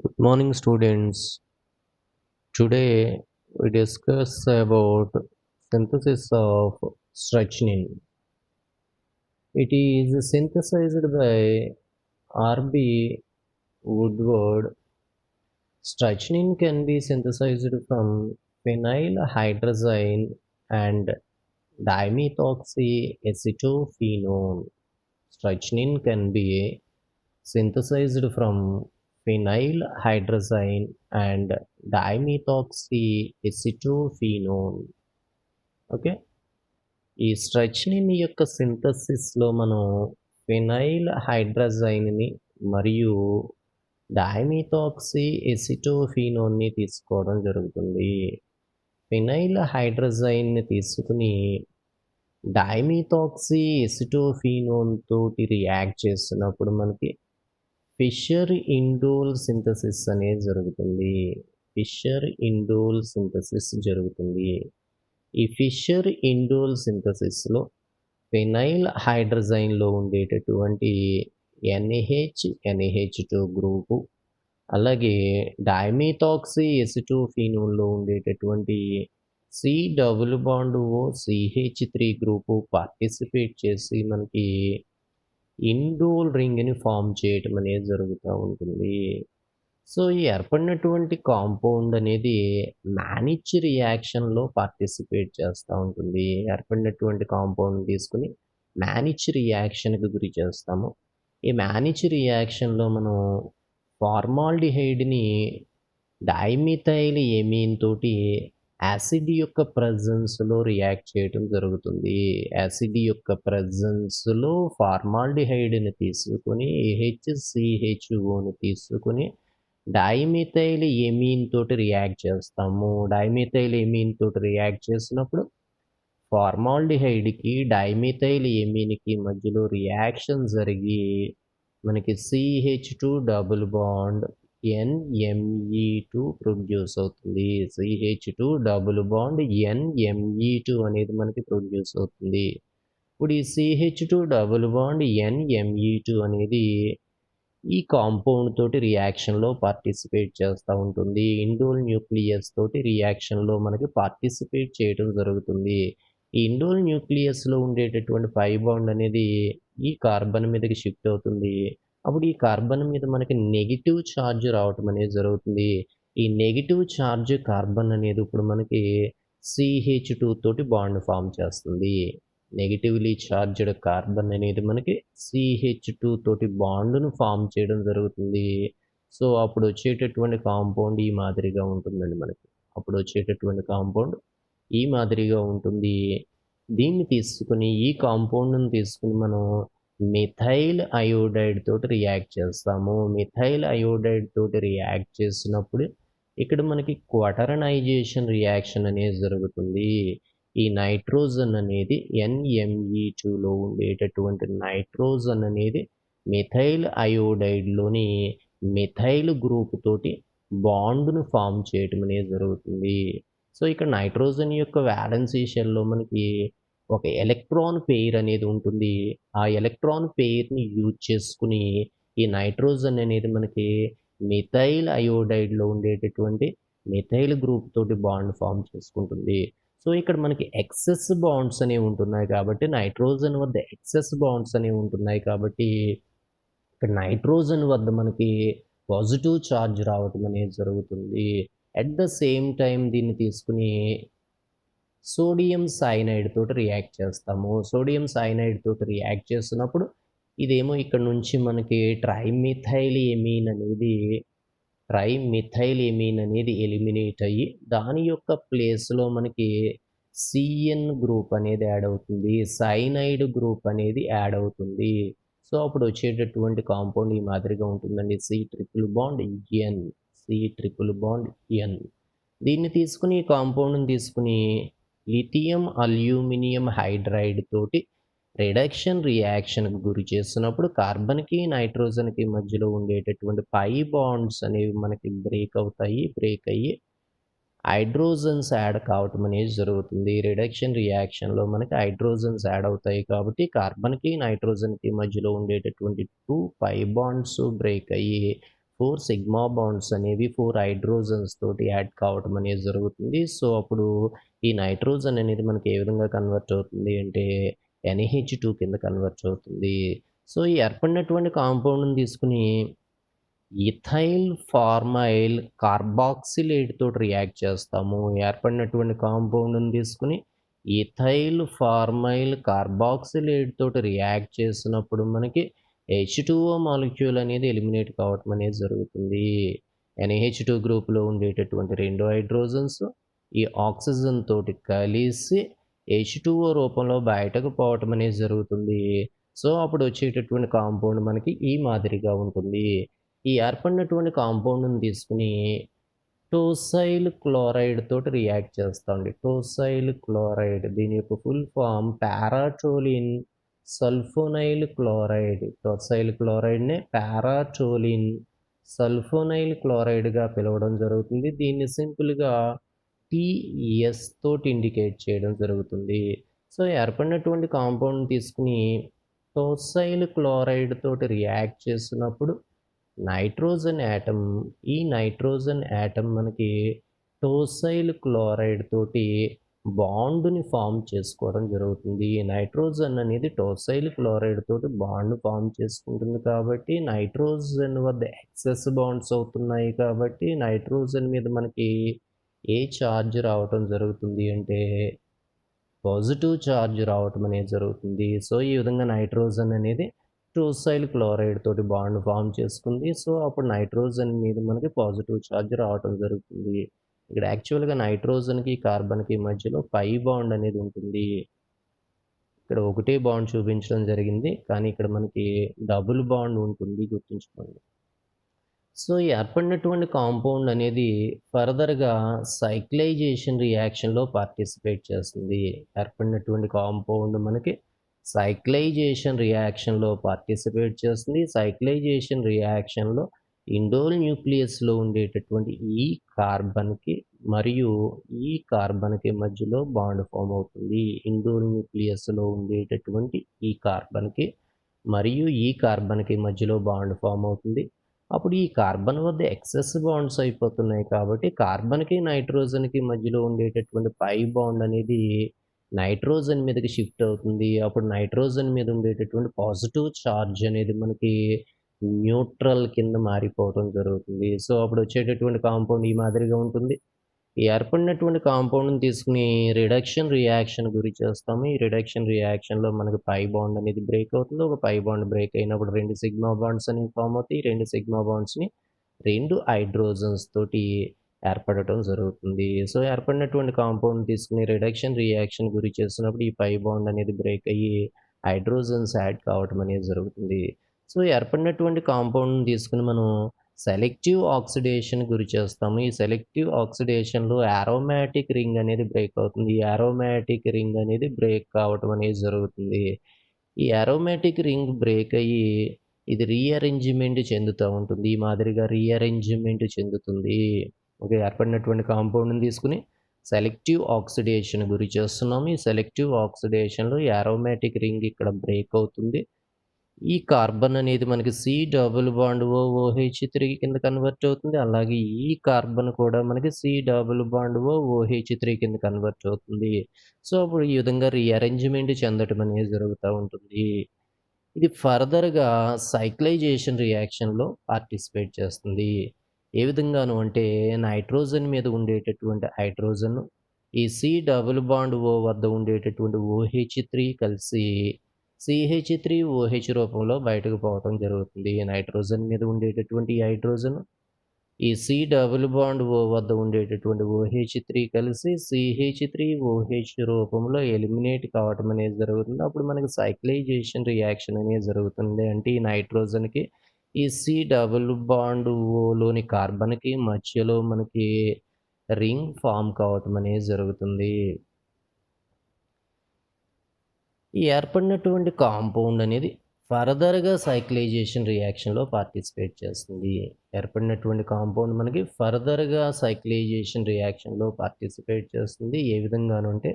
Good morning, students. Today we discuss about synthesis of strychnine. It is synthesized by R.B. Woodward. Strychnine can be synthesized from phenylhydrazine and dimethoxyacetophenone. Strychnine can be synthesized from phenylhydrazine and dimethoxyacetophenone. Okay, ఈ స్ట్రచ్నిన్ యొక్క సింథసిస్లో మనం phenyl హైడ్రజైన్ని మరియు డైమిథాక్సీ ఎసిటోఫినోన్ని తీసుకోవడం జరుగుతుంది. Phenyl హైడ్రజైన్ని తీసుకుని డైమిథాక్సీ acetophenone తోటి react చేస్తున్నప్పుడు మనకి ఫిషర్ ఇండోల్ సింథసిస్ అనేది జరుగుతుంది. ఫిషర్ ఇండోల్ సింథసిస్ జరుగుతుంది. ఈ ఫిషర్ ఇండోల్ సింథసిస్లో ఫినైల్ హైడ్రజైన్లో ఉండేటటువంటి NH2 గ్రూపు, అలాగే డైమిథాక్సీ ఎసిటోఫినోన్లో ఉండేటటువంటి COOCH3 గ్రూపు పార్టిసిపేట్ చేసి మనకి ఇండోల్ రింగ్ని ఫామ్ చేయటం అనేది జరుగుతూ ఉంటుంది. సో ఈ ఏర్పడినటువంటి కాంపౌండ్ అనేది మ్యానిచ్ రియాక్షన్లో పార్టిసిపేట్ చేస్తూ ఉంటుంది. ఏర్పడినటువంటి కాంపౌండ్ తీసుకుని మ్యానిచ్ రియాక్షన్కి గురి చేస్తాము. ఈ మ్యానిచ్ రియాక్షన్లో మనం ఫార్మాల్డిహైడ్ని డైమిథైల్ ఎమీన్ తోటి యాసిడ్ యొక్క ప్రజెన్స్లో రియాక్ట్ చేయటం జరుగుతుంది. యాసిడ్ యొక్క ప్రజెన్స్లో ఫార్మాల్డిహైడ్ని తీసుకుని HCHOని తీసుకుని డైమిథైల్ ఎమీన్ తోటి రియాక్ట్ చేస్తాము. డైమిథైల్ ఎమీన్ తోటి రియాక్ట్ చేసినప్పుడు ఫార్మాల్డిహైడ్కి డైమిథైల్ ఎమీన్కి మధ్యలో రియాక్షన్ జరిగి మనకి CH2 double bond NMe2 produce అవుతుంది. CH2 డబుల్ బాండ్ NMe2 అనేది మనకి ప్రొడ్యూస్ అవుతుంది. ఇప్పుడు ఈ CH2 డబుల్ బాండ్ NMe2 అనేది ఈ కాంపౌండ్ తోటి రియాక్షన్లో పార్టిసిపేట్ చేస్తూ ఉంటుంది. ఇండోల్ న్యూక్లియస్ తోటి రియాక్షన్లో మనకి పార్టిసిపేట్ చేయడం జరుగుతుంది. ఈ ఇండోల్ న్యూక్లియస్లో ఉండేటటువంటి పై బాండ్ అనేది ఈ కార్బన్ మీదకి షిఫ్ట్ అవుతుంది. అప్పుడు ఈ కార్బన్ మీద మనకి నెగిటివ్ ఛార్జ్ రావటం అనేది జరుగుతుంది. ఈ నెగిటివ్ ఛార్జ్ కార్బన్ అనేది ఇప్పుడు మనకి CH2 తోటి బాండ్ ఫామ్ చేస్తుంది. నెగిటివ్లీ ఛార్జ్డ్ కార్బన్ అనేది మనకి CH2 తోటి బాండ్ను ఫామ్ చేయడం జరుగుతుంది. సో అప్పుడు వచ్చేటటువంటి కాంపౌండ్ ఈ మాదిరిగా ఉంటుందండి. అప్పుడు వచ్చేటటువంటి కాంపౌండ్ ఈ మాదిరిగా ఉంటుంది. దీన్ని తీసుకుని ఈ కాంపౌండ్ని తీసుకుని మనం మిథైల్ అయోడైడ్ తోటి రియాక్ట్ చేస్తాము. మిథైల్ అయోడైడ్ తోటి రియాక్ట్ చేసినప్పుడు ఇక్కడ మనకి క్వాటర్నైజేషన్ రియాక్షన్ అనేది జరుగుతుంది. ఈ నైట్రోజన్ అనేది NMe2లో ఉండేటటువంటి నైట్రోజన్ అనేది మిథైల్ అయోడైడ్లోని మిథైల్ గ్రూప్ తోటి బాండ్ను ఫామ్ చేయటం అనేది జరుగుతుంది. సో ఇక్కడ నైట్రోజన్ యొక్క వ్యాలెన్సీ షెల్లో మనకి ఒక ఎలక్ట్రాన్ పెయిర్ అనేది ఉంటుంది. ఆ ఎలక్ట్రాన్ పెయిర్ని యూజ్ చేసుకుని ఈ నైట్రోజన్ అనేది మనకి మిథైల్ అయోడైడ్లో ఉండేటటువంటి మిథైల్ గ్రూప్ తోటి బాండ్ ఫామ్ చేసుకుంటుంది. సో ఇక్కడ మనకి ఎక్సెస్ బాండ్స్ అనేవి ఉంటున్నాయి కాబట్టి నైట్రోజన్ వద్ద ఎక్సెస్ బాండ్స్ అనేవి ఉంటున్నాయి కాబట్టి ఇక్కడ నైట్రోజన్ వద్ద మనకి పాజిటివ్ ఛార్జ్ రావటం అనేది జరుగుతుంది. అట్ ద సేమ్ టైం దీన్ని తీసుకుని సోడియం సైనైడ్ తోటి రియాక్ట్ చేస్తాము. సోడియం సైనైడ్ తోటి రియాక్ట్ చేస్తున్నప్పుడు ఇదేమో ఇక్కడ నుంచి మనకి ట్రైమిథైల్ ఎమీన్ అనేది ఎలిమినేట్ అయ్యి దాని యొక్క ప్లేస్లో మనకి CN గ్రూప్ అనేది యాడ్ అవుతుంది. సైనైడ్ గ్రూప్ అనేది యాడ్ అవుతుంది. సో అప్పుడు వచ్చేటటువంటి కాంపౌండ్ ఈ మాదిరిగా ఉంటుందండి. C triple bond N. దీన్ని తీసుకుని ఈ కాంపౌండ్ని తీసుకుని లిథియం అల్యూమినియం హైడ్రైడ్ తోటి రిడక్షన్ రియాక్షన్కి గురి చేస్తున్నప్పుడు కార్బన్కి నైట్రోజన్కి మధ్యలో ఉండేటటువంటి పై బాండ్స్ అనేవి మనకి బ్రేక్ అయ్యి హైడ్రోజన్స్ యాడ్ కావటం అనేది జరుగుతుంది. రిడక్షన్ రియాక్షన్లో మనకి హైడ్రోజన్స్ యాడ్ అవుతాయి కాబట్టి కార్బన్కి నైట్రోజన్కి మధ్యలో ఉండేటటువంటి 2 పై బాండ్స్ బ్రేక్ అయ్యి 4 సిగ్మా బాండ్స్ అనేవి 4 హైడ్రోజన్స్ తోటి యాడ్ కావటం అనేది జరుగుతుంది. సో, అప్పుడు ఈ నైట్రోజన్ అనేది మనకి ఏ విధంగా కన్వర్ట్ అవుతుంది అంటే NH2 కింద కన్వర్ట్ అవుతుంది. సో, ఈ ఏర్పడినటువంటి కాంపౌండ్‌ని తీసుకొని ఇథైల్ ఫార్మైల్ కార్బాక్సిలేట్ తోటి రియాక్ట్ చేస్తాము. ఏర్పడినటువంటి కాంపౌండ్‌ని తీసుకొని ఇథైల్ ఫార్మైల్ కార్బాక్సిలేట్ తోటి రియాక్ట్ చేసినప్పుడు మనకి H2O మాలిక్యూల్ అనేది ఎలిమినేట్ కావటం అనేది జరుగుతుంది. NH2 గ్రూప్‌లో ఉండేటటువంటి 2 హైడ్రోజన్స్ ఈ ఆక్సిజన్ తోటి కలిసి H2O రూపంలో బయటకు పోవటం అనేది జరుగుతుంది. సో, అప్పుడు వచ్చేటటువంటి కాంపౌండ్ మనకి ఈ మాదిరిగా ఉంటుంది. ఈ ఏర్పడినటువంటి కాంపౌండ్‌ని తీసుకొని టోసైల్ క్లోరైడ్ తోటి రియాక్ట్ చేస్తామండి. టోసైల్ క్లోరైడ్ దీని యొక్క ఫుల్ ఫామ్ పారాటోలిన్ సల్ఫోనైల్ క్లోరైడ్. టోసైల్ క్లోరైడ్‌నే పారాటోలిన్ సల్ఫోనైల్ క్లోరైడ్‌గా పిలవడం జరుగుతుంది. దీన్ని సింపుల్‌గా టీఎస్ తోటి ఇండికేట్ చేయడం జరుగుతుంది. సో, ఏర్పడినటువంటి కాంపౌండ్‌ని తీసుకొని టోసైల్ క్లోరైడ్ తోటి రియాక్ట్ చేసినప్పుడు నైట్రోజన్ యాటమ్ ఈ నైట్రోజన్ యాటమ్ మనకి టోసైల్ క్లోరైడ్ తోటి బాండ్‌ని ఫార్మ్ చేసుకోవడం జరుగుతుంది. నైట్రోజన్ అనేది టోసైల్ క్లోరైడ్ తోటి బాండ్ ఫార్మ్ చేసుకుంటుంది కాబట్టి నైట్రోజన్ వద్ద ఎక్సెస్ బాండ్స్ అవుతున్నాయి కాబట్టి నైట్రోజన్ మీద మనకి ఏ ఛార్జ్ రావటం జరుగుతుంది అంటే పాజిటివ్ ఛార్జ్ రావటం అనేది జరుగుతుంది. సో, ఈ విధంగా నైట్రోజన్ అనేది టోసైల్ క్లోరైడ్ తోటి బాండ్ ఫార్మ్ చేసుకుంది. సో, అప్పుడు నైట్రోజన్ మీద మనకి పాజిటివ్ ఛార్జ్ రావటం జరుగుతుంది. ఇక్కడ యాక్చువల్‌గా నైట్రోజన్‌కి, కార్బన్‌కి మధ్యలో పై బాండ్ అనేది ఉంటుంది. ఇక్కడ ఒకటే బాండ్ చూపించడం జరిగింది. కానీ ఇక్కడ మనకి డబుల్ బాండ్ ఉంటుంది గుర్తుంచుకోండి. సో, ఈ ఏర్పడినటువంటి కాంపౌండ్ అనేది ఫర్దర్‌గా సైక్లైజేషన్ రియాక్షన్‌లో పార్టిసిపేట్ చేస్తుంది. ఏర్పడినటువంటి కాంపౌండ్ మనకి సైక్లైజేషన్ రియాక్షన్‌లో పార్టిసిపేట్ చేస్తుంది. సైక్లైజేషన్ రియాక్షన్‌లో ఇండోల్ న్యూక్లియస్‌లో ఉండేటటువంటి ఈ కార్బన్‌కి మరియు ఈ కార్బన్‌కి మధ్యలో బాండ్ ఫార్మ్ అవుతుంది. ఇండోల్ న్యూక్లియస్‌లో ఉండేటటువంటి ఈ కార్బన్‌కి మరియు ఈ కార్బన్‌కి మధ్యలో బాండ్ ఫార్మ్ అవుతుంది. అప్పుడు ఈ కార్బన్ వద్ద ఎక్సెస్ బాండ్స్ అయిపోతున్నాయి కాబట్టి కార్బన్‌కి, నైట్రోజన్‌కి మధ్యలో ఉండేటటువంటి పై బాండ్ అనేది నైట్రోజన్ మీదకి షిఫ్ట్ అవుతుంది. అప్పుడు నైట్రోజన్ మీద ఉండేటటువంటి పాజిటివ్ ఛార్జ్ అనేది మనకి న్యూట్రల్ కింద మారిపోవడం జరుగుతుంది. సో, అప్పుడు వచ్చేటటువంటి కాంపౌండ్ ఈ మాదిరిగా ఉంటుంది. ఈ ఏర్పడినటువంటి కాంపౌండ్‌ని తీసుకొని రిడక్షన్ రియాక్షన్ గురి చేస్తాము. ఈ రిడక్షన్ రియాక్షన్‌లో మనకు పై బాండ్ అనేది బ్రేక్ అవుతుంది. ఒక పై బాండ్ బ్రేక్ అయినప్పుడు 2 సిగ్మా బాండ్స్ అనేవి ఫార్మ్ అవుతాయి. ఈ 2 సిగ్మా బాండ్స్‌ని 2 హైడ్రోజన్స్ తోటి ఏర్పడటం జరుగుతుంది. సో, ఏర్పడినటువంటి కాంపౌండ్ తీసుకొని రిడక్షన్ రియాక్షన్ గురి చేసినప్పుడు ఈ పై బాండ్ అనేది బ్రేక్ అయ్యి హైడ్రోజన్స్ యాడ్ కావటం అనేది జరుగుతుంది. సో, ఏర్పడినటువంటి కాంపౌండ్‌ని తీసుకొని మనం సెలెక్టివ్ ఆక్సిడేషన్ గురి చేస్తాము. ఈ సెలెక్టివ్ ఆక్సిడేషన్‌లో యారోమాటిక్ రింగ్ అనేది బ్రేక్ అవుతుంది. ఈ యారోమాటిక్ రింగ్ అనేది బ్రేక్ కావటం అనేది జరుగుతుంది. ఈ యారోమాటిక్ రింగ్ బ్రేక్ అయ్యి ఇది రీఅరేంజ్‌మెంట్ చెందుతా ఉంటుంది. ఈ మాదిరిగా రీఅరేంజ్‌మెంట్ చెందుతుంది. ఓకే. ఏర్పడినటువంటి కాంపౌండ్‌ని తీసుకొని సెలెక్టివ్ ఆక్సిడేషన్ గురి చేస్తున్నాము. ఈ సెలెక్టివ్ ఆక్సిడేషన్‌లో యారోమాటిక్ రింగ్ ఇక్కడ బ్రేక్ అవుతుంది. ఈ కార్బన్ అనేది మనకి సి డబుల్ బాండ్ OH3 కింద కన్వర్ట్ అవుతుంది. అలాగే ఈ కార్బన్ కూడా మనకి సి డబుల్ బాండ్ OH3 కింద కన్వర్ట్ అవుతుంది. సో, అప్పుడు ఈ విధంగా రీఅరేంజ్‌మెంట్ చెందటం అనేది జరుగుతా ఉంటుంది. ఇది ఫర్దర్‌గా సైక్లైజేషన్ రియాక్షన్‌లో పార్టిసిపేట్ చేస్తుంది. ఏ విధంగాను అంటే నైట్రోజన్ మీద ఉండేటటువంటి హైడ్రోజన్ ఈ సి డబుల్ బాండ్ O వద్ద ఉండేటటువంటి OH3 కలిసి CH3OH రూపంలో బయటకు పోవటం జరుగుతుంది. నైట్రోజన్ మీద ఉండేటటువంటి హైడ్రోజన్ ఈ సి డబుల్ బాండ్ O వద్ద ఉండేటటువంటి OH3 కలిసి CH3OH రూపంలో ఎలిమినేట్ కావటం అనేది జరుగుతుంది. అప్పుడు మనకి సైక్లైజేషన్ రియాక్షన్ అనేది జరుగుతుంది. అంటే ఈ నైట్రోజన్‌కి ఈ సి డబుల్ బాండ్ Oలోని కార్బన్‌కి మధ్యలో మనకి రింగ్ ఫార్మ్ కావటం అనేది జరుగుతుంది. ఈ ఏర్పడినటువంటి కాంపౌండ్ అనేది ఫర్దర్‌గా సైక్లైజేషన్ రియాక్షన్‌లో పార్టిసిపేట్ చేస్తుంది. ఏర్పడినటువంటి కాంపౌండ్ మనకి ఫర్దర్‌గా సైక్లైజేషన్ రియాక్షన్‌లో పార్టిసిపేట్ చేస్తుంది. ఏ విధంగాను అంటే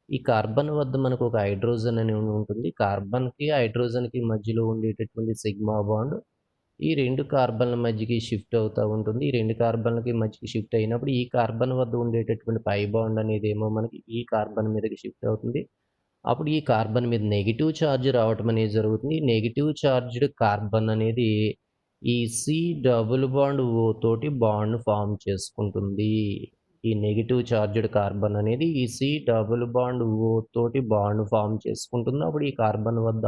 ఈ కార్బన్ వద్ద మనకు ఒక హైడ్రోజన్ అని ఉంటుంది. కార్బన్‌కి, హైడ్రోజన్‌కి మధ్యలో ఉండేటటువంటి సిగ్మా బాండ్ ఈ 2 కార్బన్ల మధ్యకి షిఫ్ట్ అవుతా ఉంటుంది. ఈ 2 కార్బన్లకి మధ్యకి షిఫ్ట్ అయినప్పుడు ఈ కార్బన్ వద్ద ఉండేటటువంటి పై బాండ్ అనేదేమో మనకి ఈ కార్బన్ మీదకి షిఫ్ట్ అవుతుంది. అప్పుడు ఈ కార్బన్ మీద నెగెటివ్ చార్జ్ రావటం అనేది జరుగుతుంది. నెగెటివ్ చార్జ్డ్ కార్బన్ అనేది ఈ సి డబుల్ బాండ్ ఓ తోటి బాండ్‌ను ఫార్మ్ చేసుకుంటుంది. ఈ నెగెటివ్ చార్జ్డ్ కార్బన్ అనేది ఈ సి డబుల్ బాండ్ ఓ తోటి బాండ్ ఫార్మ్ చేసుకుంటుంది. అప్పుడు ఈ కార్బన్ వద్ద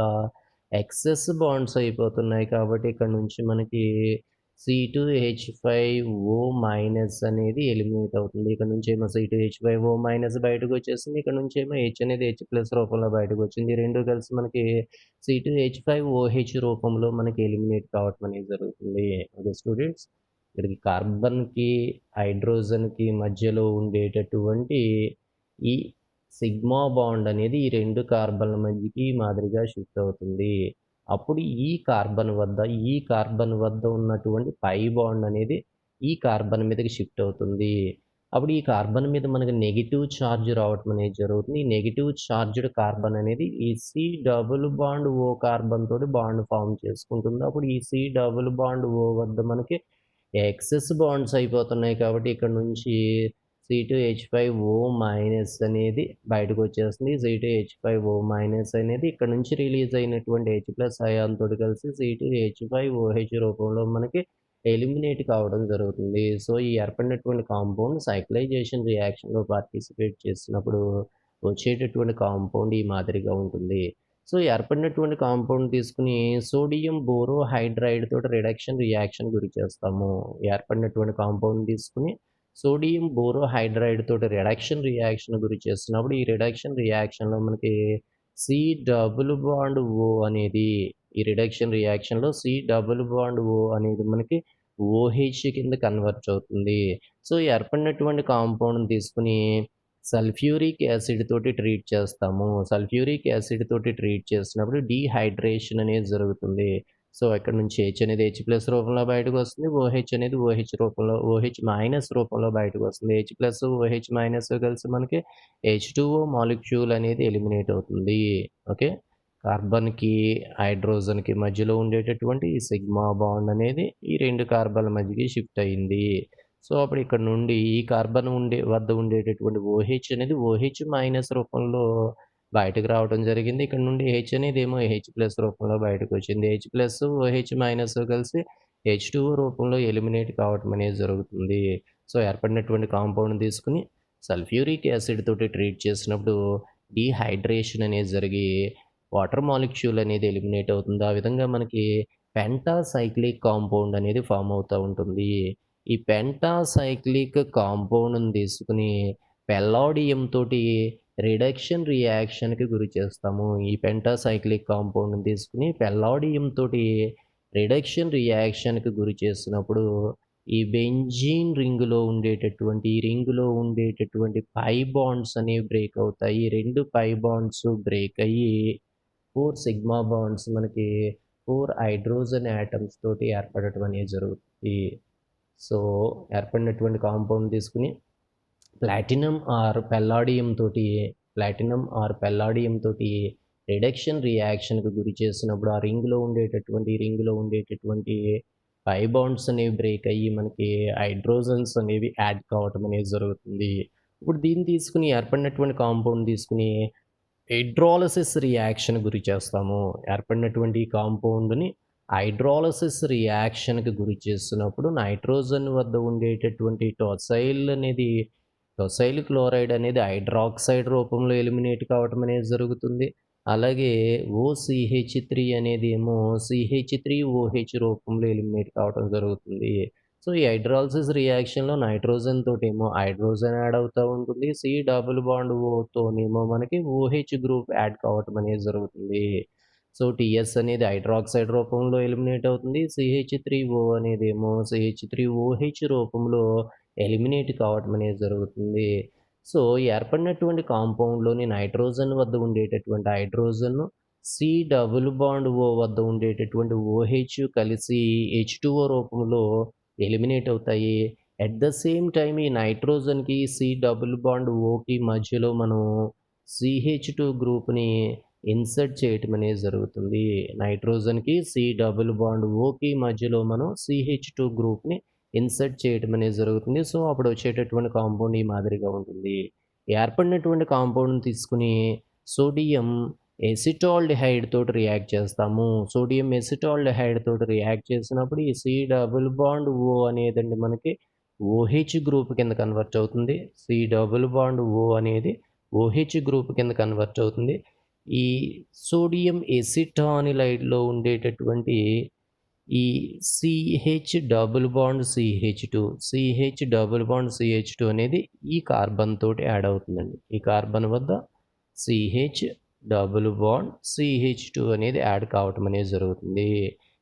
ఎక్సెస్ బాండ్స్ అయిపోతున్నాయి కాబట్టి ఇక్కడ నుంచి మనకి C2H5O మైనస్ అనేది ఎలిమినేట్ అవుతుంది. ఇక్కడ నుంచేమో C2H5O మైనస్ బయటకొచ్చేసింది. ఇక్కడ నుంచేమో H అనేది H ప్లస్ రూపంలో బయటకొచ్చింది. ఈ 2 కలిసి మనకి C2H5OH రూపంలో మనకి ఎలిమినేట్ కావటం అనేది జరుగుతుంది. Okay students. ఇక్కడికి కార్బన్‌కి, హైడ్రోజన్‌కి మధ్యలో ఉండేటటువంటి ఈ సిగ్మా బాండ్ అనేది ఈ 2 కార్బన్ల మధ్యకి మాదిరిగా షిఫ్ట్ అవుతుంది. అప్పుడు ఈ కార్బన్ వద్ద ఉన్నటువంటి పై బాండ్ అనేది ఈ కార్బన్ మీదకి షిఫ్ట్ అవుతుంది. అప్పుడు ఈ కార్బన్ మీద మనకి నెగెటివ్ చార్జ్ రావటం అనేది జరుగుతుంది. ఈ నెగెటివ్ చార్జ్డ్ కార్బన్ అనేది ఈ C double bond O carbon తోటి బాండ్ ఫార్మ్ చేసుకుంటుంది. అప్పుడు ఈ సి డబుల్ బాండ్ ఓ వద్ద మనకి ఎక్సెస్ బాండ్స్ అయిపోతున్నాయి కాబట్టి ఇక్కడ నుంచి C2H5O మైనస్ అనేది బయటకొచ్చేస్తుంది. C2H5O మైనస్ అనేది ఇక్కడ నుంచి రిలీజ్ అయినటువంటి H ప్లస్ అయాన్ తోటి కలిసి C2H5OH రూపంలో మనకి ఎలిమినేట్ కావడం జరుగుతుంది. సో, ఈ ఏర్పడినటువంటి కాంపౌండ్ సైక్లైజేషన్ రియాక్షన్‌లో పార్టిసిపేట్ చేసినప్పుడు వచ్చేటటువంటి కాంపౌండ్ ఈ మాదిరిగా ఉంటుంది. సో, ఏర్పడినటువంటి కాంపౌండ్ తీసుకొని సోడియం బోరోహైడ్రైడ్ తోటి రియాక్షన్ గురి చేస్తాము. ఏర్పడినటువంటి కాంపౌండ్ తీసుకొని సోడియం బోరోహైడ్రైడ్ తోటి రియాక్షన్ గురి చేస్తున్నప్పుడు ఈ రియాక్షన్‌లో మనకి సి డబుల్ బాండ్ ఓ అనేది ఈ రియాక్షన్‌లో సి డబుల్ బాండ్ ఓ అనేది మనకి ఓహెచ్ కింద కన్వర్ట్ అవుతుంది. సో, ఏర్పడినటువంటి కాంపౌండ్‌ని తీసుకొని సల్ఫ్యూరిక్ యాసిడ్ తోటి ట్రీట్ చేస్తాము. సల్ఫ్యూరిక్ యాసిడ్ తోటి ట్రీట్ చేసినప్పుడు డీహైడ్రేషన్ అనేది జరుగుతుంది. సో, ఇక్కడ నుంచి H అనేది H ప్లస్ రూపంలో బయటకొస్తుంది. OH అనేది OH రూపంలో OH మైనస్ రూపంలో బయటకొస్తుంది. H ప్లస్ OH మైనస్ కలిసి మనకి H2O మాలిక్యూల్ అనేది ఎలిమినేట్ అవుతుంది. ఓకే. కార్బన్‌కి, హైడ్రోజన్‌కి మధ్యలో ఉండేటటువంటి ఈ సిగ్మా బాండ్ అనేది ఈ 2 కార్బన్ల మధ్యకి షిఫ్ట్ అయింది. సో, అప్పుడు ఇక్కడ నుండి ఈ కార్బన్ వద్ద ఉండేటటువంటి OH అనేది OH మైనస్ రూపంలో బయటకు రావడం జరిగింది. ఇక్కడ నుండి H అనేదేమో H ప్లస్ రూపంలో బయటకొచ్చింది. H ప్లస్, OH మైనస్ కలిసి H2O రూపంలో ఎలిమినేట్ కావటం అనేది జరుగుతుంది. సో, ఏర్పడినటువంటి కాంపౌండ్‌ని తీసుకొని సల్ఫ్యూరిక్ యాసిడ్ తోటి ట్రీట్ చేసినప్పుడు డీహైడ్రేషన్ అనేది జరిగి వాటర్ మాలిక్యూల్ అనేది ఎలిమినేట్ అవుతుంది. ఆ విధంగా మనకి పెంటాసైక్లిక్ కాంపౌండ్ అనేది ఫార్మ్ అవుతా ఉంటుంది. ఈ పెంటాసైక్లిక్ కాంపౌండ్‌ని తీసుకొని పెల్లాడియం తోటి రియాక్షన్‌కి గురి చేస్తాము. ఈ పెంటాసైక్లిక్ కాంపౌండ్‌ని తీసుకొని పెల్లాడియం తోటి రియాక్షన్‌కి గురి చేసినప్పుడు ఈ బెంజీన్ రింగ్‌లో ఉండేటటువంటి పై బాండ్స్ అనేవి బ్రేక్ అవుతాయి. 2 పై బాండ్స్ బ్రేక్ అయ్యి 4 సిగ్మా బాండ్స్ మనకి 4 హైడ్రోజన్ యాటమ్స్ తోటి ఏర్పడటం అనేది జరుగుతుంది. సో, ఏర్పడినటువంటి కాంపౌండ్ తీసుకొని ప్లాటినం ఆర్ పెల్లాడియం తోటి రియాక్షన్‌కి గురి చేసినప్పుడు ఆ రింగ్‌లో ఉండేటటువంటి పై బాండ్స్ అనేవి బ్రేక్ అయ్యి మనకి హైడ్రోజన్స్ అనేవి యాడ్ కావటం అనేది జరుగుతుంది. ఇప్పుడు దీన్ని తీసుకొని ఏర్పడినటువంటి కాంపౌండ్ తీసుకొని హైడ్రాలిసిస్ రియాక్షన్ గురి చేస్తాము. ఏర్పడినటువంటి కాంపౌండ్‌ని హైడ్రాలిసిస్ రియాక్షన్‌కి గురి చేస్తున్నప్పుడు నైట్రోజన్ వద్ద ఉండేటటువంటి టొసైల్ క్లోరైడ్ అనేది హైడ్రాక్సైడ్ రూపంలో ఎలిమినేట్ కావటం అనేది జరుగుతుంది. అలాగే OCH3 అనేది ఏమో CH3OH రూపంలో ఎలిమినేట్ కావటం జరుగుతుంది. సో, ఈ హైడ్రాలిసిస్ రియాక్షన్‌లో నైట్రోజన్ తోటేమో హైడ్రోజన్ యాడ్ అవుతా ఉంటుంది. సి డబుల్ బాండ్ ఓతోనేమో మనకి OH గ్రూప్ యాడ్ కావటం అనేది జరుగుతుంది. సో, టీఎస్ అనేది హైడ్రాక్సైడ్ రూపంలో ఎలిమినేట్ అవుతుంది. CH3O అనేదేమో CH3OH రూపంలో ఎలిమినేట్ కావటం అనేది జరుగుతుంది. సో, ఏర్పడినటువంటి కాంపౌండ్‌లోని నైట్రోజన్ వద్ద ఉండేటటువంటి hydrogen C double bond O వద్ద ఉండేటటువంటి OH కలిసి H2O రూపంలో ఎలిమినేట్ అవుతాయి. ఎట్ ద సేమ్ టైమ్ ఈ నైట్రోజన్‌కి సి డబుల్ బాండ్ ఓకి మధ్యలో మనం CH2 గ్రూప్‌ని ఇన్సర్ట్ చేయటం అనేది జరుగుతుంది. నైట్రోజన్‌కి సి డబుల్ బాండ్ ఓకి మధ్యలో మనం CH2 గ్రూప్‌ని ఇన్సర్ట్ చేయటం అనేది జరుగుతుంది. సో, అప్పుడు వచ్చేటటువంటి కాంపౌండ్ ఈ మాదిరిగా ఉంటుంది. ఏర్పడినటువంటి కాంపౌండ్‌ని తీసుకొని సోడియం ఎసిటాల్డిహైడ్ తోటి రియాక్ట్ చేస్తాము. సోడియం ఎసిటాల్డిహైడ్ తోటి రియాక్ట్ చేసినప్పుడు ఈ సి డబుల్ బాండ్ ఓ అనేదండి మనకి OH గ్రూప్ కింద కన్వర్ట్ అవుతుంది. సి డబుల్ బాండ్ ఓ అనేది OH గ్రూప్ కింద కన్వర్ట్ అవుతుంది. ఈ సోడియం ఎసిటానిలైడ్‌లో ఉండేటటువంటి ఈ CH double bond CH double bond CH2 అనేది ఈ కార్బన్ తోటి యాడ్ అవుతుందండి. ఈ కార్బన్ వద్ద CH డబుల్ బాండ్ CH2 అనేది యాడ్ కావటం అనేది జరుగుతుంది.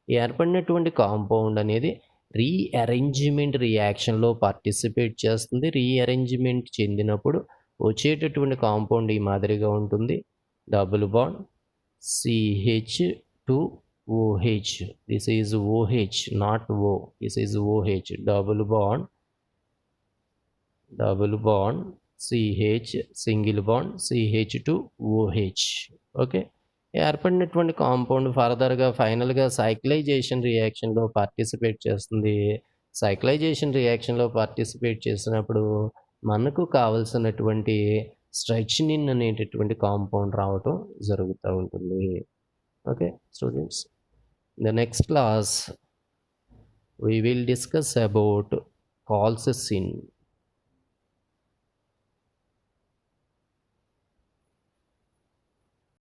ఏర్పడినటువంటి కాంపౌండ్ అనేది రీఅరేంజ్‌మెంట్ రియాక్షన్‌లో పార్టిసిపేట్ చేస్తుంది. రీఅరేంజ్‌మెంట్ చెందినప్పుడు వచ్చేటటువంటి కాంపౌండ్ ఈ మాదిరిగా ఉంటుంది. Double bond CH2OH. This is OH, not O. This is OH. Double bond CH, single bond CH2OH. Okay. ఏర్పడినటువంటి కాంపౌండ్ ఫర్దర్‌గా ఫైనల్‌గా సైక్లైజేషన్ రియాక్షన్‌లో పార్టిసిపేట్ చేస్తుంది. సైక్లైజేషన్ రియాక్షన్‌లో పార్టిసిపేట్ చేసినప్పుడు మనకు కావాల్సినటువంటి స్ట్రెచ్‌నిన్ అనేటటువంటి కాంపౌండ్ రావటం జరుగుతూ ఉంటుంది. Okay, students. In the next class, we will discuss about colchicine.